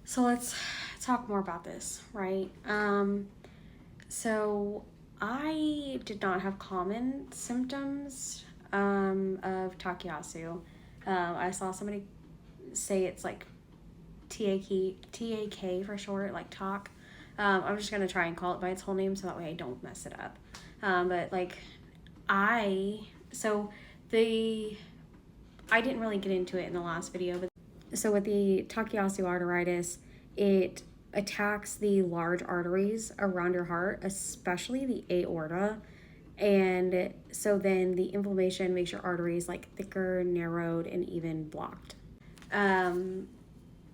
So let's talk more about this, right? So I did not have common symptoms of Takayasu. I saw somebody say it's like TAK for short, like talk. I'm just gonna try and call it by its whole name so that way I don't mess it up. But like I so the I didn't really get into it in the last video, but so with the Takayasu arteritis, it attacks the large arteries around your heart, especially the aorta. And so then the inflammation makes your arteries like thicker, narrowed, and even blocked. Um,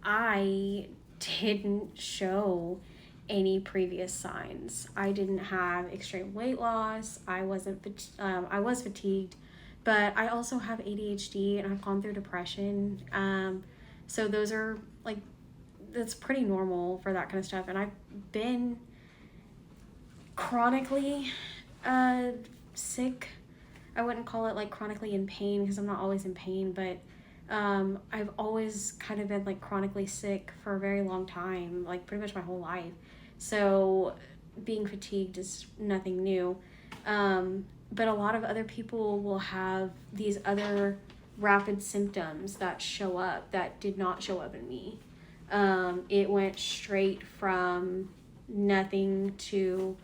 I didn't show any previous signs. I didn't have extreme weight loss. I was fatigued, but I also have ADHD and I've gone through depression. So those are like that's pretty normal for that kind of stuff. And I've been chronically uh, sick. I wouldn't call it like chronically in pain because I'm not always in pain, but I've always kind of been like chronically sick for a very long time, like pretty much my whole life. So being fatigued is nothing new. But a lot of other people will have these other rapid symptoms that show up that did not show up in me. It went straight from nothing to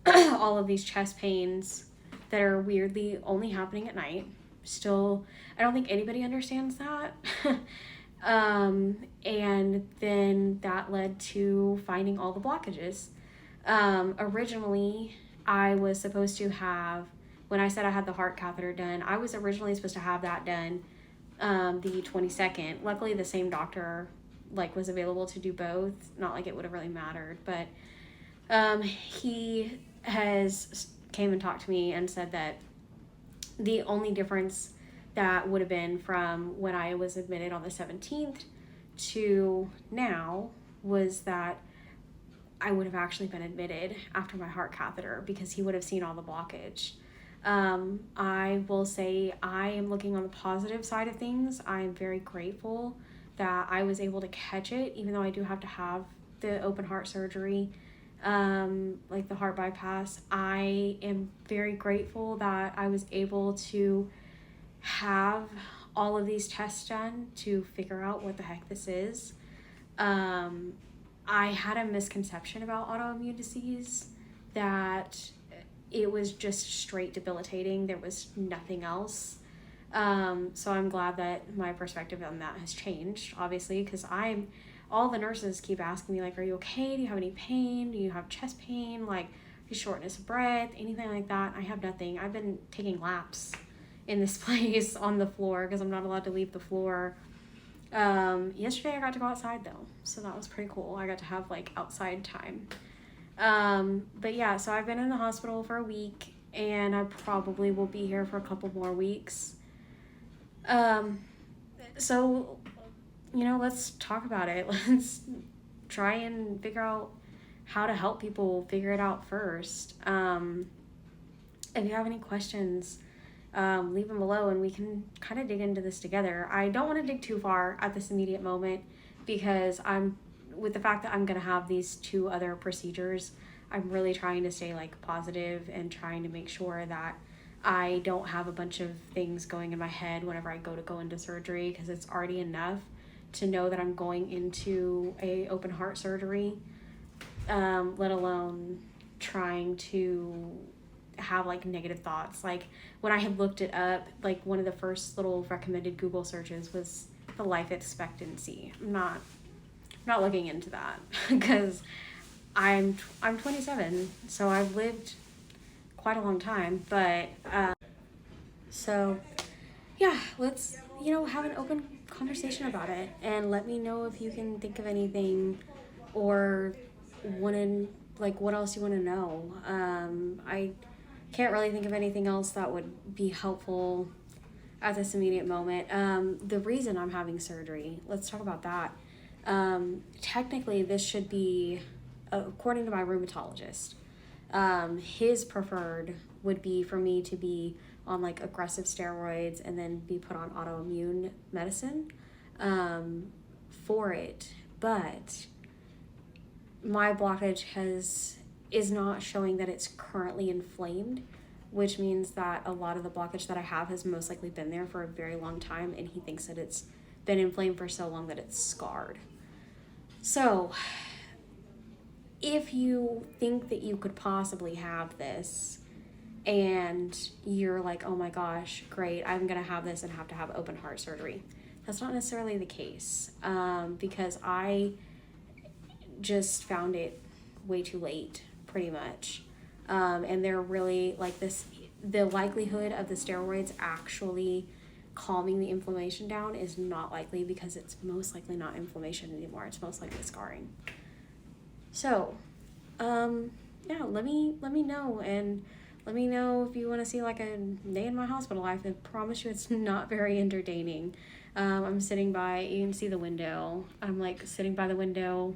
all of these chest pains that are weirdly only happening at night. Still, I don't think anybody understands that. And then that led to finding all the blockages. Originally, I was supposed to have, when I said I had the heart catheter done, I was originally supposed to have that done the 22nd. Luckily, the same doctor like was available to do both. Not like it would have really mattered, but he has came and talked to me and said that the only difference that would have been from when I was admitted on the 17th to now was that I would have actually been admitted after my heart catheter because he would have seen all the blockage. I will say I am looking on the positive side of things. I am very grateful that I was able to catch it, even though I do have to have the open heart surgery, like the heart bypass. I am very grateful that I was able to have all of these tests done to figure out what the heck this is. I had a misconception about autoimmune disease that it was just straight debilitating. There was nothing else. So I'm glad that my perspective on that has changed, obviously, because all the nurses keep asking me, like, are you okay? Do you have any pain? Do you have chest pain? Like, shortness of breath, anything like that? I have nothing. I've been taking laps in this place on the floor because I'm not allowed to leave the floor. Yesterday I got to go outside though, so that was pretty cool. I got to have like outside time. But yeah, so I've been in the hospital for a week and I probably will be here for a couple more weeks. So, let's talk about it. Let's try and figure out how to help people figure it out first. If you have any questions, leave them below and we can kind of dig into this together. I don't want to dig too far at this immediate moment because with the fact that I'm going to have these two other procedures, I'm really trying to stay like positive and trying to make sure that I don't have a bunch of things going in my head whenever I go into surgery, because it's already enough to know that I'm going into a open heart surgery, let alone trying to have like negative thoughts. Like when I had looked it up, like one of the first little recommended Google searches was the life expectancy. I'm not looking into that because I'm 27, so I've lived quite a long time. But so yeah, let's have an open conversation about it and let me know if you can think of anything or want to, like, what else you want to know. I can't really think of anything else that would be helpful at this immediate moment. The reason I'm having surgery, let's talk about that. Technically, this should be, according to my rheumatologist, his preferred would be for me to be on like aggressive steroids and then be put on autoimmune medicine for it. but my blockage is not showing that it's currently inflamed, which means that a lot of the blockage that I have has most likely been there for a very long time, and he thinks that it's been inflamed for so long that it's scarred. So if you think that you could possibly have this and you're like, oh my gosh, great, I'm gonna have this and have to have open heart surgery, that's not necessarily the case, because I just found it way too late, pretty much. And they're really like this, the likelihood of the steroids actually calming the inflammation down is not likely, because it's most likely not inflammation anymore. It's most likely scarring. So, yeah, let me know, and let me know if you want to see like a day in my hospital life. I promise you it's not very entertaining. I'm sitting by, you can see the window. I'm like sitting by the window,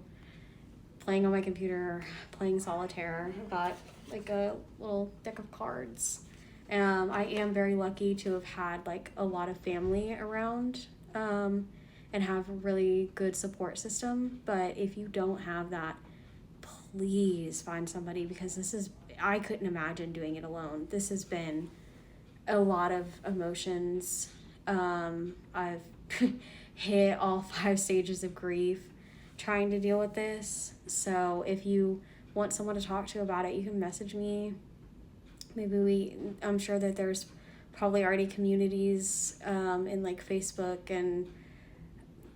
playing on my computer, playing solitaire. I've got like a little deck of cards. I am very lucky to have had like a lot of family around, and have a really good support system. But if you don't have that, please find somebody, because I couldn't imagine doing it alone. This has been a lot of emotions. I've hit all 5 stages of grief trying to deal with this. So if you want someone to talk to about it, you can message me. I'm sure that there's probably already communities in like Facebook and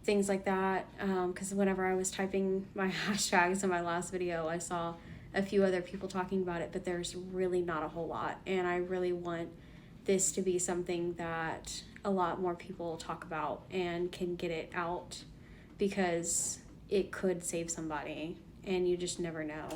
things like that, because whenever I was typing my hashtags in my last video, I saw a few other people talking about it, but there's really not a whole lot, and I really want this to be something that a lot more people talk about and can get it out, because it could save somebody, and you just never know.